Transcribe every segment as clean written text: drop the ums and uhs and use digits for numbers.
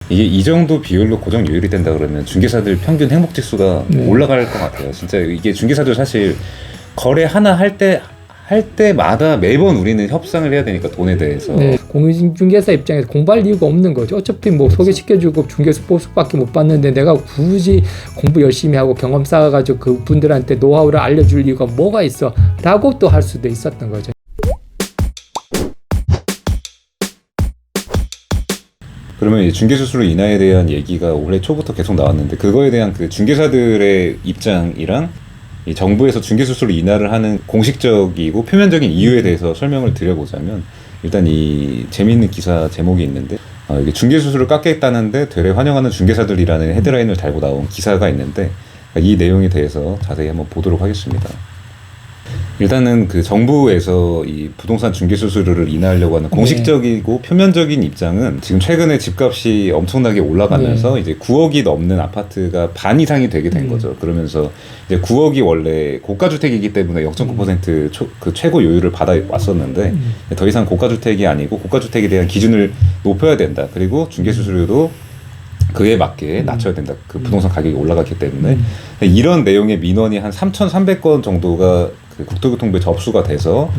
이게 이 정도 비율로 고정요율이 된다 그러면 중개사들 평균 행복지수가 올라갈 것 같아요. 진짜 이게 중개사들 사실 거래 하나 할 때마다 매번 우리는 협상을 해야 되니까 돈에 대해서. 네, 공인중개사 입장에서 공부할 이유가 없는 거죠. 어차피 뭐 소개시켜주고 중개수 보수밖에 못 받는데 내가 굳이 공부 열심히 하고 경험 쌓아가지고 그 분들한테 노하우를 알려줄 이유가 뭐가 있어? 라고 또 할 수도 있었던 거죠. 그러면 이제 중개수수료 인하에 대한 얘기가 올해 초부터 계속 나왔는데 그거에 대한 그 중개사들의 입장이랑 이 정부에서 중개수수료 인하를 하는 공식적이고 표면적인 이유에 대해서 설명을 드려보자면 일단 이 재미있는 기사 제목이 있는데 이게 중개수수료를 깎겠다는데 되레 환영하는 중개사들이라는 헤드라인을 달고 나온 기사가 있는데 이 내용에 대해서 자세히 한번 보도록 하겠습니다. 일단은 그 정부에서 이 부동산 중개 수수료를 인하하려고 하는 공식적이고 표면적인 입장은 지금 최근에 집값이 엄청나게 올라가면서 이제 9억이 넘는 아파트가 반 이상이 되게 된 거죠. 그러면서 이제 9억이 원래 고가주택이기 때문에 0.9% 그 최고 요율을 받아 왔었는데 더 이상 고가주택이 아니고 고가주택에 대한 기준을 높여야 된다. 그리고 중개 수수료도 그에 맞게 낮춰야 된다. 그 부동산 가격이 올라갔기 때문에 이런 내용의 민원이 한 3,300건 정도가 그 국토교통부에 접수가 돼서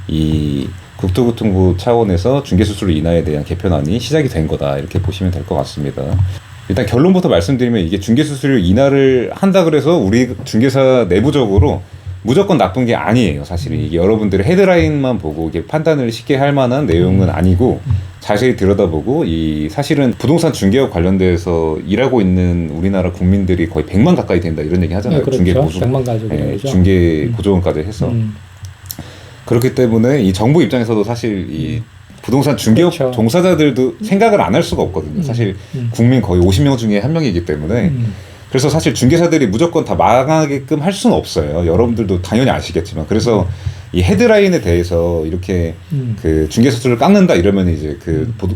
이 국토교통부 차원에서 중개수수료 인하에 대한 개편안이 시작이 된 거다 이렇게 보시면 될 것 같습니다. 일단 결론부터 말씀드리면 이게 중개수수료 인하를 한다 그래서 우리 중개사 내부적으로 무조건 나쁜 게 아니에요. 사실은 이게 여러분들의 헤드라인만 보고 이게 판단을 쉽게 할 만한 내용은 아니고 자세히 들여다보고 이 사실은 부동산 중개업 관련돼서 일하고 있는 우리나라 국민들이 거의 100만 가까이 된다 이런 얘기 하잖아요. 네, 그렇죠. 중개 보조, 100만 가족이 중개 보조원까지 해서 그렇기 때문에 이 정부 입장에서도 사실 이 부동산 중개업 그렇죠. 종사자들도 생각을 안 할 수가 없거든요. 사실 국민 거의 50명 중에 한 명이기 때문에 그래서 사실 중개사들이 무조건 다 망하게끔 할 수는 없어요. 여러분들도 당연히 아시겠지만 그래서 이 헤드라인에 대해서 이렇게 그 중개수수료를 깎는다 이러면 이제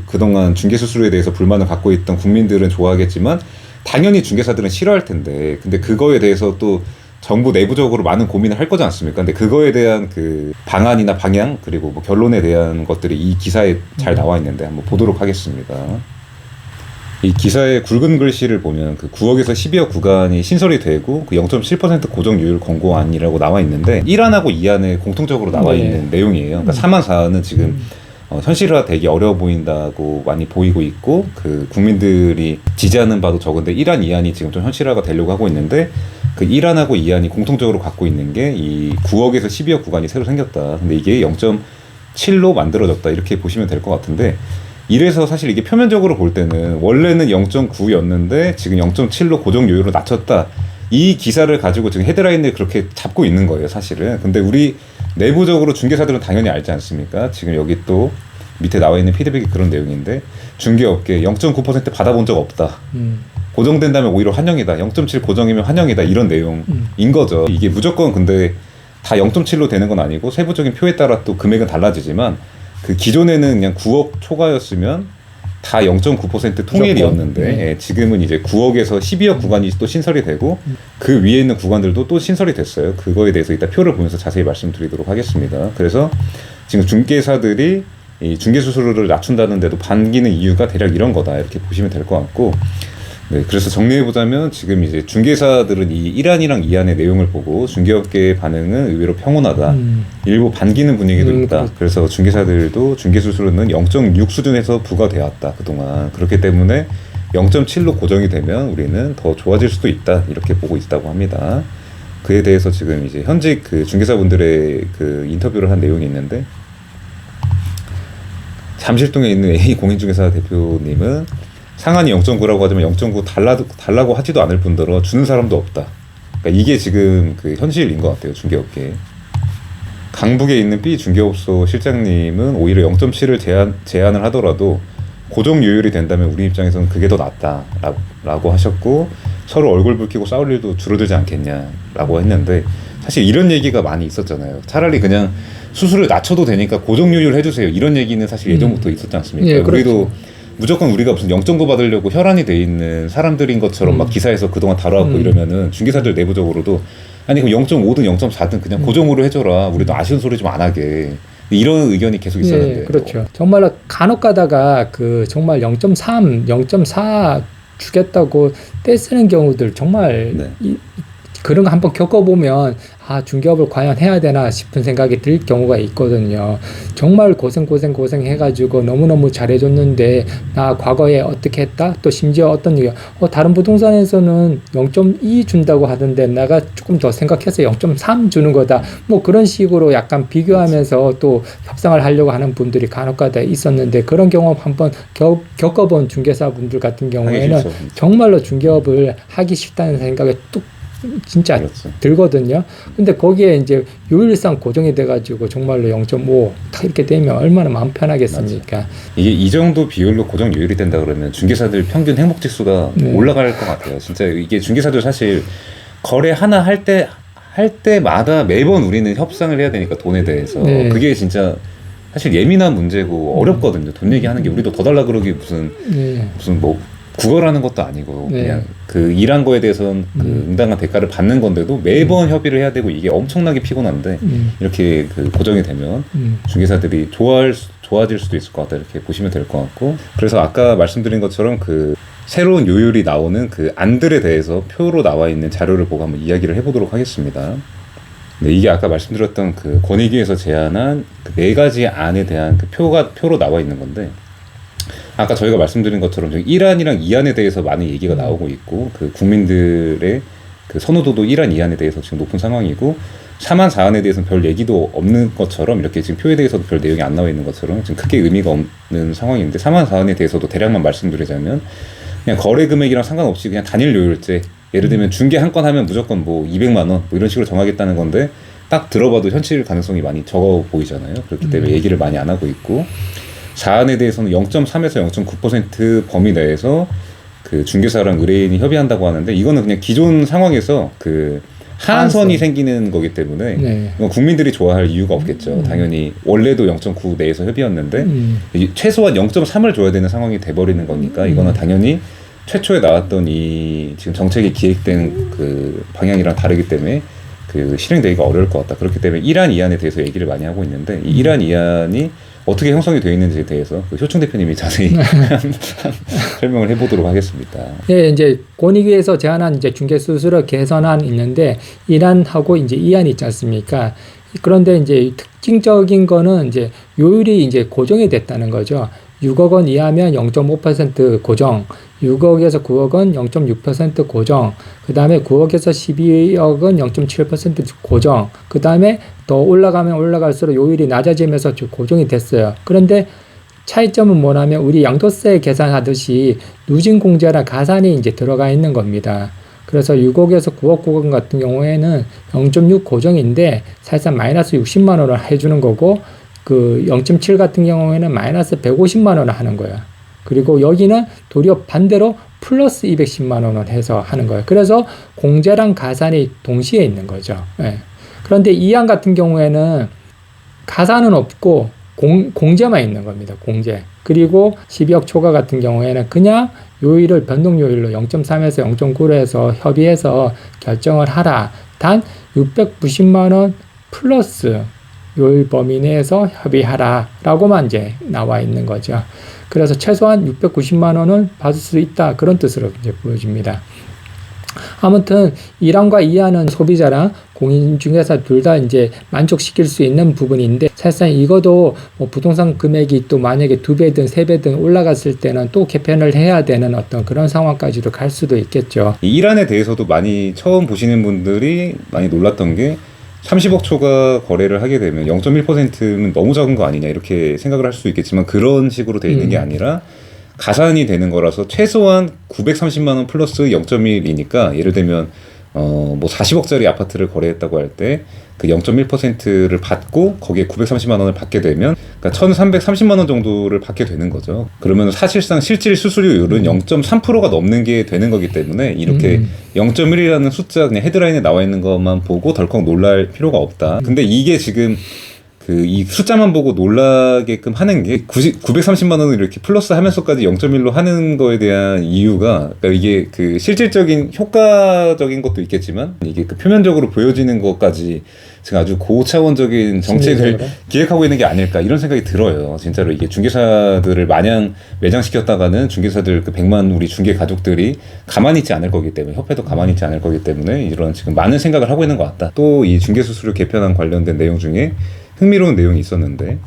그동안 중개수수료에 대해서 불만을 갖고 있던 국민들은 좋아하겠지만 당연히 중개사들은 싫어할 텐데 근데 그거에 대해서 또 정부 내부적으로 많은 고민을 할 거지 않습니까? 근데 그거에 대한 그 방안이나 방향 그리고 뭐 결론에 대한 것들이 이 기사에 잘 나와 있는데 한번 보도록 하겠습니다. 이 기사의 굵은 글씨를 보면 그 9억에서 12억 구간이 신설이 되고 그 0.7% 고정요율 권고안이라고 나와 있는데 1안하고 2안에 공통적으로 나와 있는 내용이에요. 그러니까 3안 4안은 지금 현실화 되기 어려워 보인다고 많이 보이고 있고 그 국민들이 지지하는 바도 적은데 1안, 2안이 지금 좀 현실화가 되려고 하고 있는데 그 1안하고 2안이 공통적으로 갖고 있는 게 이 9억에서 12억 구간이 새로 생겼다. 근데 이게 0.7로 만들어졌다. 이렇게 보시면 될 것 같은데 이래서 사실 이게 표면적으로 볼 때는 원래는 0.9였는데 지금 0.7로 고정 요율을 낮췄다. 이 기사를 가지고 지금 헤드라인을 그렇게 잡고 있는 거예요, 사실은. 근데 우리 내부적으로 중개사들은 당연히 알지 않습니까? 지금 여기 또 밑에 나와 있는 피드백이 그런 내용인데 중개업계 0.9% 받아본 적 없다. 고정된다면 오히려 환영이다. 0.7 고정이면 환영이다. 이런 내용인 거죠. 이게 무조건 근데 다 0.7로 되는 건 아니고 세부적인 표에 따라 또 금액은 달라지지만 그 기존에는 그냥 9억 초과였으면 다 0.9% 통일이었는데 예, 지금은 이제 9억에서 12억 구간이 또 신설이 되고 그 위에 있는 구간들도 또 신설이 됐어요. 그거에 대해서 이따 표를 보면서 자세히 말씀드리도록 하겠습니다. 그래서 지금 중개사들이 이 중개수수료를 낮춘다는데도 반기는 이유가 대략 이런 거다 이렇게 보시면 될 것 같고 네, 그래서 정리해보자면 지금 이제 중개사들은 이 1안이랑 2안의 내용을 보고 중개업계의 반응은 의외로 평온하다. 일부 반기는 분위기도 있다. 그래서 중개사들도 중개수수료는 0.6 수준에서 부과되었다. 그동안. 그렇기 때문에 0.7로 고정이 되면 우리는 더 좋아질 수도 있다. 이렇게 보고 있다고 합니다. 그에 대해서 지금 이제 현직 그 중개사분들의 그 인터뷰를 한 내용이 있는데 잠실동에 있는 A 공인중개사 대표님은 상한이 0.9라고 하지만 0.9 달라고 하지도 않을 뿐더러 주는 사람도 없다. 그러니까 이게 지금 그 현실인 것 같아요, 중개업계. 강북에 있는 B 중개업소 실장님은 오히려 0.7을 제한을 하더라도 고정 요율이 된다면 우리 입장에서는 그게 더 낫다라고 하셨고 서로 얼굴 붉히고 싸울 일도 줄어들지 않겠냐라고 했는데 사실 이런 얘기가 많이 있었잖아요. 차라리 그냥 수수료 낮춰도 되니까 고정 요율 해주세요. 이런 얘기는 사실 예전부터 있었지 않습니까? 예, 우리도 무조건 우리가 무슨 0.9 받으려고 혈안이 돼 있는 사람들인 것처럼 막 기사에서 그동안 다뤄왔고 이러면은 중개사들 내부적으로도 아니 그럼 0.5든 0.4든 그냥 고정으로 해줘라. 우리도 아쉬운 소리 좀 안 하게. 이런 의견이 계속 있었는데. 예, 그렇죠. 정말로 간혹 가다가 그 정말 0.3, 0.4 주겠다고 떼쓰는 경우들 정말 네. 그런 거 한번 겪어보면 아 중개업을 과연 해야 되나 싶은 생각이 들 경우가 있거든요. 정말 고생 해가지고 너무너무 잘해줬는데 나 과거에 어떻게 했다? 또 심지어 어떤 얘기 다른 부동산에서는 0.2 준다고 하던데 내가 조금 더 생각해서 0.3 주는 거다. 뭐 그런 식으로 약간 비교하면서 또 협상을 하려고 하는 분들이 간혹가다 있었는데 그런 경험 한번 겪어본 중개사분들 같은 경우에는 싫죠, 진짜. 정말로 중개업을 하기 싫다는 생각이 뚝 진짜 그렇죠. 들거든요. 근데 거기에 이제 요율상 고정이 돼가지고 정말로 0.5 딱 이렇게 되면 얼마나 마음 편하겠습니까? 이게 이 정도 비율로 고정 요율이 된다 그러면 중개사들 평균 행복 지수가 네. 올라갈 것 같아요. 진짜 이게 중개사들 사실 거래 하나 할 때마다 매번 우리는 협상을 해야 되니까 돈에 대해서 네. 그게 진짜 사실 예민한 문제고 어렵거든요. 돈 얘기하는 게 우리도 더 달라 그러기 무슨 뭐 구걸하는 것도 아니고 네. 그냥 그 일한 거에 대해서는 그 응당한 대가를 받는 건데도 매번 협의를 해야 되고 이게 엄청나게 피곤한데 이렇게 그 고정이 되면 중개사들이 좋아질 수도 있을 것 같다 이렇게 보시면 될 것 같고 그래서 아까 말씀드린 것처럼 그 새로운 요율이 나오는 그 안들에 대해서 표로 나와 있는 자료를 보고 한번 이야기를 해보도록 하겠습니다. 네, 이게 아까 말씀드렸던 그 권익위에서 제안한 그 4가지 안에 대한 그 표로 나와 있는 건데 아까 저희가 말씀드린 것처럼 1안이랑 2안에 대해서 많은 얘기가 나오고 있고 그 국민들의 그 선호도도 1안, 2안에 대해서 지금 높은 상황이고 3안, 4안에 대해서는 별 얘기도 없는 것처럼 이렇게 지금 표에 대해서도 별 내용이 안 나와 있는 것처럼 지금 크게 의미가 없는 상황인데 3안, 4안에 대해서도 대략만 말씀드리자면 그냥 거래 금액이랑 상관없이 그냥 단일 요율제 예를 들면 중개 한 건 하면 무조건 뭐 200만 원 뭐 이런 식으로 정하겠다는 건데 딱 들어봐도 현실 가능성이 많이 적어 보이잖아요. 그렇기 때문에 얘기를 많이 안 하고 있고 4안에 대해서는 0.3에서 0.9% 범위 내에서 그 중개사랑 의뢰인이 협의한다고 하는데 이거는 그냥 기존 상황에서 그 하한선이 생기는 거기 때문에 네. 이건 국민들이 좋아할 이유가 없겠죠. 당연히 원래도 0.9 내에서 협의였는데 최소한 0.3을 줘야 되는 상황이 돼버리는 거니까 이거는 당연히 최초에 나왔던 이 지금 정책이 기획된 그 방향이랑 다르기 때문에 그 실행되기가 어려울 것 같다. 그렇기 때문에 1안, 2안에 대해서 얘기를 많이 하고 있는데 이 1안, 2안이 어떻게 형성이 되어 있는지에 대해서 그 효충 대표님이 자세히 설명을 해보도록 하겠습니다. 네, 이제 권익위에서 제안한 이제 중개 수수료 개선안 있는데 1안하고 이제 2안 있지 않습니까? 그런데 이제 특징적인 거는 이제 요율이 이제 고정이 됐다는 거죠. 6억 원 이하면 0.5% 고정, 6억에서 9억 원 0.6% 고정, 그 다음에 9억에서 12억은 0.7% 고정, 그 다음에 더 올라가면 올라갈수록 요율이 낮아지면서 고정이 됐어요. 그런데 차이점은 뭐냐면 우리 양도세 계산하듯이 누진공제랑 가산이 이제 들어가 있는 겁니다. 그래서 6억에서 9억 구간 같은 경우에는 0.6 고정인데 사실상 마이너스 60만 원을 해주는 거고 그 0.7 같은 경우에는 마이너스 150만 원을 하는 거야. 그리고 여기는 도리어 반대로 플러스 210만 원을 해서 하는 거예요. 그래서 공제랑 가산이 동시에 있는 거죠. 예. 그런데 이안 같은 경우에는 가산은 없고 공제만 있는 겁니다. 공제. 그리고 12억 초과 같은 경우에는 그냥 요율을 변동 요율로 0.3에서 0.9로 해서 협의해서 결정을 하라. 단 690만 원 플러스 요율 범위 내에서 협의하라 라고만 이제 나와 있는 거죠. 그래서 최소한 690만 원은 받을 수 있다 그런 뜻으로 이제 보여집니다. 아무튼 1안과 2안은 소비자랑 공인중개사 둘 다 이제 만족시킬 수 있는 부분인데 사실상 이것도 뭐 부동산 금액이 또 만약에 2배든 3배든 올라갔을 때는 또 개편을 해야 되는 어떤 그런 상황까지도 갈 수도 있겠죠. 이 1안에 대해서도 많이 처음 보시는 분들이 많이 놀랐던 게 30억 초과 거래를 하게 되면 0.1%는 너무 적은 거 아니냐 이렇게 생각을 할 수 있겠지만 그런 식으로 돼 있는 게 아니라 가산이 되는 거라서 최소한 930만 원 플러스 0.1이니까 예를 들면 뭐 40억짜리 아파트를 거래했다고 할 때 그 0.1%를 받고 거기에 930만 원을 받게 되면 그러니까 1,330만 원 정도를 받게 되는 거죠. 그러면 사실상 실질 수수료율은 0.3%가 넘는 게 되는 거기 때문에 이렇게 0.1이라는 숫자 그냥 헤드라인에 나와 있는 것만 보고 덜컥 놀랄 필요가 없다. 근데 이게 지금 그 이 숫자만 보고 놀라게끔 하는 게 930만 원을 이렇게 플러스 하면서까지 0.1로 하는 거에 대한 이유가 그러니까 이게 그 실질적인 효과적인 것도 있겠지만 이게 그 표면적으로 보여지는 것까지 지금 아주 고차원적인 정책을 심리적으로? 기획하고 있는 게 아닐까 이런 생각이 들어요. 진짜로 이게 중개사들을 마냥 매장시켰다가는 중개사들 그 100만 우리 중개 가족들이 가만히 있지 않을 거기 때문에 협회도 가만히 있지 않을 거기 때문에 이런 지금 많은 생각을 하고 있는 것 같다. 또 이 중개수수료 개편안 관련된 내용 중에 흥미로운 내용이 있었는데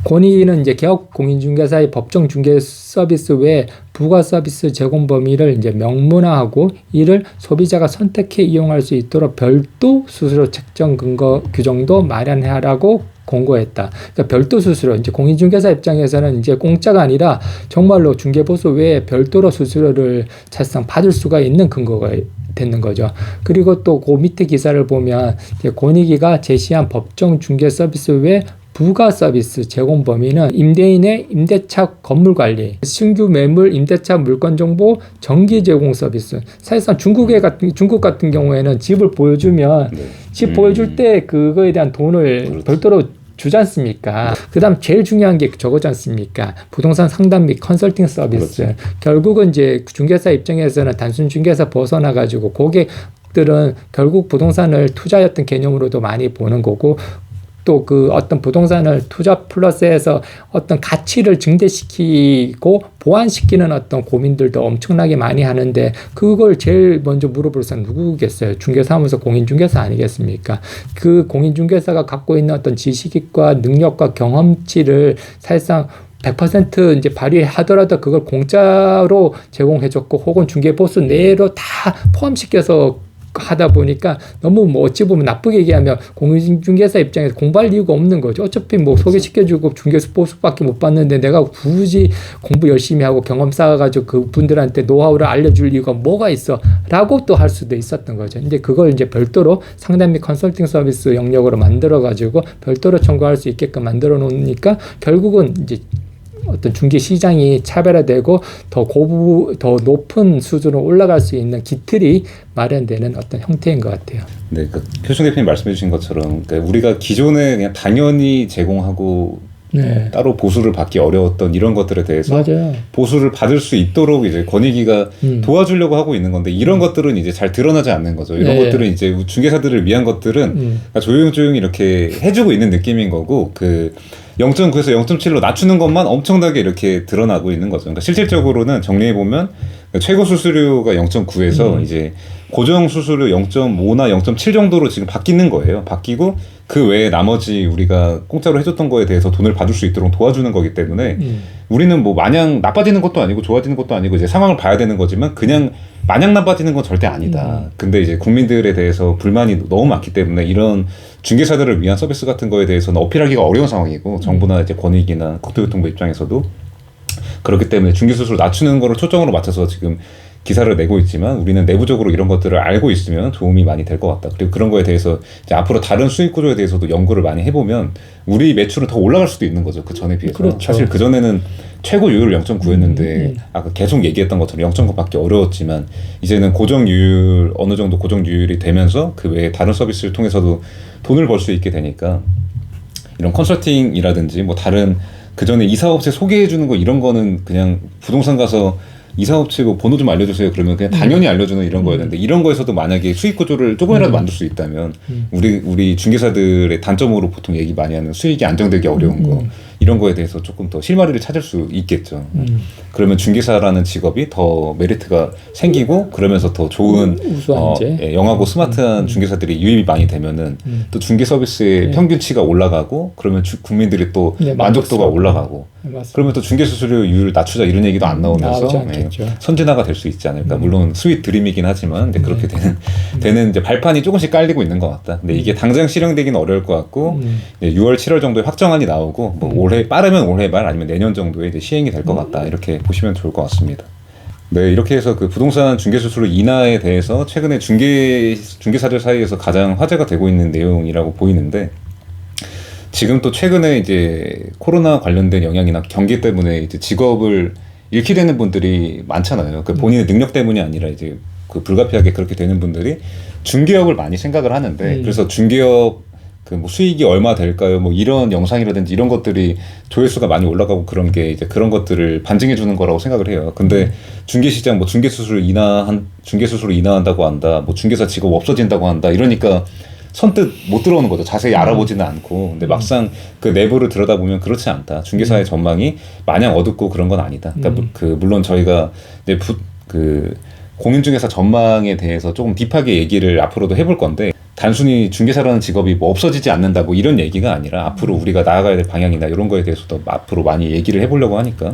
권익위는 이제 개업 공인중개사의 법정 중개 서비스 외 부가 서비스 제공 범위를 이제 명문화하고 이를 소비자가 선택해 이용할 수 있도록 별도 수수료 책정 근거 규정도 마련하라고 공고했다. 그러니까 별도 수수료, 이제 공인중개사 입장에서는 이제 공짜가 아니라 정말로 중개보수 외에 별도로 수수료를 사실상 받을 수가 있는 근거가 되는 거죠. 그리고 또 그 밑에 기사를 보면 이제 권익위가 제시한 법정 중개 서비스 외 부가 서비스 제공 범위는 임대인의 임대차 건물 관리, 신규 매물 임대차 물건 정보 정기 제공 서비스. 사실상 중국 같은 경우에는 집을 보여주면 집 보여줄 때 그거에 대한 돈을 그렇죠. 별도로 주지 않습니까? 그다음 제일 중요한 게 저거지 않습니까? 부동산 상담 및 컨설팅 서비스. 그렇죠. 결국은 이제 중개사 입장에서는 단순 중개사 벗어나 가지고 고객들은 결국 부동산을 투자였던 개념으로도 많이 보는 거고 또 그 어떤 부동산을 투자 플러스해서 어떤 가치를 증대시키고 보완시키는 어떤 고민들도 엄청나게 많이 하는데 그걸 제일 먼저 물어볼 사람 누구겠어요? 중개사무소 공인중개사 아니겠습니까? 그 공인중개사가 갖고 있는 어떤 지식과 능력과 경험치를 사실상 100% 이제 발휘하더라도 그걸 공짜로 제공해줬고 혹은 중개보수 내로 다 포함시켜서 하다 보니까 너무 뭐 어찌 보면 나쁘게 얘기하면 공인중개사 입장에서 공부할 이유가 없는 거죠. 어차피 뭐 소개시켜주고 중개수 보수밖에 못 받는데 내가 굳이 공부 열심히 하고 경험 쌓아가지고 그분들한테 노하우를 알려줄 이유가 뭐가 있어? 라고 또 할 수도 있었던 거죠. 근데 그걸 이제 별도로 상담 및 컨설팅 서비스 영역으로 만들어가지고 별도로 청구할 수 있게끔 만들어 놓으니까 결국은 이제 어떤 중개 시장이 차별화되고 더 높은 수준으로 올라갈 수 있는 기틀이 마련되는 어떤 형태인 것 같아요. 네, 그 표준 대표님 말씀해주신 것처럼 그러니까 우리가 기존에 그냥 당연히 제공하고 네. 따로 보수를 받기 어려웠던 이런 것들에 대해서 맞아요. 보수를 받을 수 있도록 이제 권익위가 도와주려고 하고 있는 건데 이런 것들은 이제 잘 드러나지 않는 거죠. 이런 네. 것들은 이제 중개사들을 위한 것들은 그러니까 조용조용히 이렇게 해주고 있는 느낌인 거고 그 0.9에서 0.7로 낮추는 것만 엄청나게 이렇게 드러나고 있는 거죠. 그러니까 실질적으로는 정리해 보면 최고 수수료가 0.9에서 이제 고정 수수료 0.5나 0.7 정도로 지금 바뀌는 거예요. 바뀌고 그 외에 나머지 우리가 공짜로 해줬던 거에 대해서 돈을 받을 수 있도록 도와주는 거기 때문에 우리는 뭐 마냥 나빠지는 것도 아니고 좋아지는 것도 아니고 이제 상황을 봐야 되는 거지만 그냥 마냥 나빠지는 건 절대 아니다. 근데 이제 국민들에 대해서 불만이 너무 많기 때문에 이런 중개사들을 위한 서비스 같은 거에 대해서는 어필하기가 어려운 상황이고 정부나 이제 권익이나 국토교통부 입장에서도 그렇기 때문에 중개 수수료 낮추는 거를 초점으로 맞춰서 지금 기사를 내고 있지만 우리는 내부적으로 이런 것들을 알고 있으면 도움이 많이 될 것 같다. 그리고 그런 거에 대해서 이제 앞으로 다른 수익 구조에 대해서도 연구를 많이 해보면 우리 매출은 더 올라갈 수도 있는 거죠. 그 전에 비해서. 그렇죠. 사실 그 전에는 최고 유율 0.9였는데 아까 계속 얘기했던 것처럼 0.9밖에 어려웠지만 이제는 고정 유율 어느 정도 고정 유율이 되면서 그 외에 다른 서비스를 통해서도 돈을 벌 수 있게 되니까 이런 컨설팅이라든지 뭐 다른 그 전에 이사업체 소개해 주는 거 이런 거는 그냥 부동산 가서 이사업체 뭐 번호 좀 알려주세요 그러면 그냥 당연히 알려주는 이런 거였는데 이런 거에서도 만약에 수익 구조를 조금이라도 만들 수 있다면 우리 중개사들의 단점으로 보통 얘기 많이 하는 수익이 안정되기 어려운 거 이런 거에 대해서 조금 더 실마리를 찾을 수 있겠죠. 그러면 중개사라는 직업이 더 메리트가 생기고 그러면서 더 좋은 영하고 스마트한 중개사들이 유입이 많이 되면은 또 중개 서비스의 평균치가 올라가고 그러면 국민들이 또 만족도가 올라가고 그러면 또 중개 수수료율 낮추자 이런 얘기도 안 나오면서 선진화가 될 수 있지 않을까. 물론 스윗 드림이긴 하지만 근데 그렇게 되는 이제 발판이 조금씩 깔리고 있는 것 같다. 근데 이게 당장 실행되기는 어려울 것 같고 6월 7월 정도에 확정안이 나오고 뭐 올해 빠르면 올해 말 아니면 내년 정도에 이제 시행이 될 것 같다. 이렇게 보시면 좋을 것 같습니다. 네, 이렇게 해서 그 부동산 중개 수수료 인하에 대해서 최근에 중개사들 사이에서 가장 화제가 되고 있는 내용이라고 보이는데 지금 또 최근에 이제 코로나 관련된 영향이나 경기 때문에 이제 직업을 잃게 되는 분들이 많잖아요. 그 본인의 능력 때문이 아니라 이제 그 불가피하게 그렇게 되는 분들이 중개업을 많이 생각을 하는데 그래서 중개업 그 뭐 수익이 얼마 될까요? 뭐 이런 영상이라든지 이런 것들이 조회수가 많이 올라가고 그런 게 이제 그런 것들을 반증해 주는 거라고 생각을 해요. 근데 중개시장 뭐 중개수수료 인하한다고 한다, 뭐 중개사 직업 없어진다고 한다 이러니까 선뜻 못 들어오는 거죠. 자세히 알아보지는 않고. 근데 막상 그 내부를 들여다보면 그렇지 않다. 중개사의 전망이 마냥 어둡고 그런 건 아니다. 그러니까 그 물론 저희가 이제 그 공인중개사 전망에 대해서 조금 딥하게 얘기를 앞으로도 해볼 건데, 단순히 중개사라는 직업이 뭐 없어지지 않는다고 이런 얘기가 아니라 앞으로 우리가 나아가야 될 방향이나 이런 거에 대해서도 앞으로 많이 얘기를 해보려고 하니까,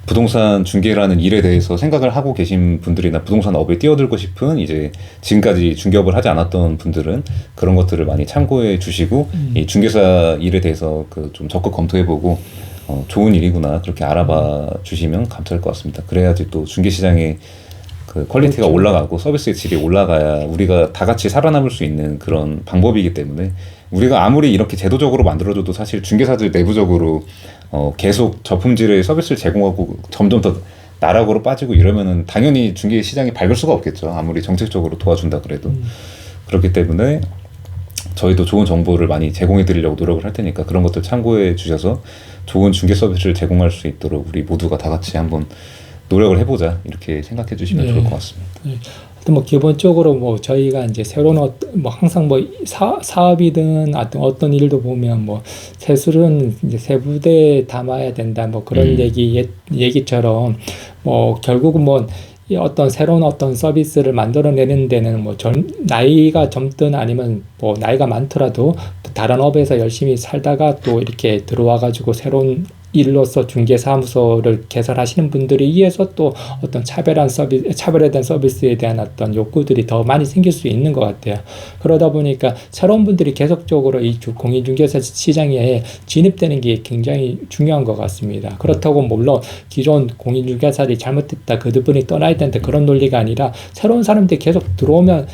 부동산 중개라는 일에 대해서 생각을 하고 계신 분들이나 부동산 업에 뛰어들고 싶은 이제 지금까지 중개업을 하지 않았던 분들은 그런 것들을 많이 참고해 주시고 이 중개사 일에 대해서 그 좀 적극 검토해보고 좋은 일이구나 그렇게 알아봐 주시면 감사할 것 같습니다. 그래야지 또 중개시장의 그 퀄리티가 그렇죠. 올라가고 서비스의 질이 올라가야 우리가 다 같이 살아남을 수 있는 그런 방법이기 때문에, 우리가 아무리 이렇게 제도적으로 만들어줘도 사실 중개사들 내부적으로 계속 저품질의 서비스를 제공하고 점점 더 나락으로 빠지고 이러면은 당연히 중개 시장이 밝을 수가 없겠죠. 아무리 정책적으로 도와준다 그래도. 그렇기 때문에 저희도 좋은 정보를 많이 제공해 드리려고 노력을 할 테니까 그런 것들 참고해 주셔서 좋은 중개 서비스를 제공할 수 있도록 우리 모두가 다 같이 한번 노력을 해보자 이렇게 생각해 주시면 좋을 것 같습니다. 하여튼 뭐 기본적으로 뭐 저희가 이제 새로운 뭐 항상 뭐 사업이든 어떤 일도 보면 뭐 세술은 이제 세부대에 담아야 된다 뭐 그런 얘기처럼 뭐 결국은 뭐 이 어떤 새로운 어떤 서비스를 만들어내는 데는 뭐 나이가 젊든 아니면 뭐 나이가 많더라도 다른 업에서 열심히 살다가 또 이렇게 들어와 가지고 새로운 일로서 중개사무소를 개설하시는 분들에 의해서 또 어떤 차별화된 서비스에 대한 어떤 욕구들이 더 많이 생길 수 있는 것 같아요. 그러다 보니까 새로운 분들이 계속적으로 이 공인중개사 시장에 진입되는 게 굉장히 중요한 것 같습니다. 그렇다고 물론 기존 공인중개사들이 잘못했다, 그들분이 떠나야 된다 그런 논리가 아니라 새로운 사람들이 계속 들어오면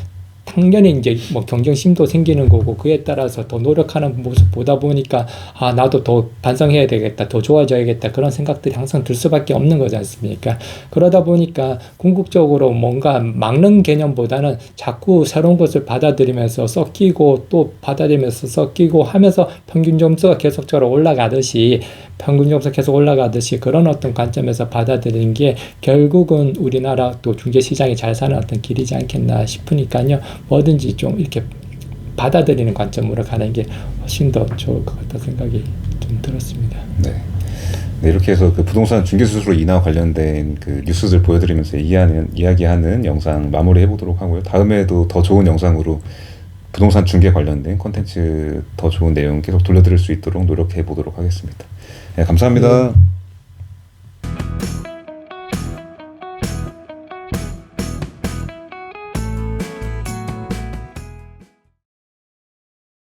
당연히 이제 뭐 경쟁심도 생기는 거고, 그에 따라서 더 노력하는 모습 보다 보니까 아 나도 더 반성해야 되겠다, 더 좋아져야겠다 그런 생각들이 항상 들 수밖에 없는 거지 않습니까? 그러다 보니까 궁극적으로 뭔가 막는 개념보다는 자꾸 새로운 것을 받아들이면서 섞이고 또 받아들이면서 섞이고 하면서 평균 점수가 계속적으로 올라가듯이 그런 어떤 관점에서 받아들이는 게 결국은 우리나라 또 중개시장이 잘 사는 어떤 길이지 않겠나 싶으니까요. 뭐든지 좀 이렇게 받아들이는 관점으로 가는 게 훨씬 더 좋을 것 같다 생각이 좀 들었습니다. 네. 네, 이렇게 해서 그 부동산 중개수수료 인하 관련된 그 뉴스들 보여드리면서 이야기하는 영상 마무리해 보도록 하고요. 다음에도 더 좋은 영상으로 부동산 중개 관련된 콘텐츠 더 좋은 내용 계속 돌려드릴 수 있도록 노력해 보도록 하겠습니다. 네, 감사합니다.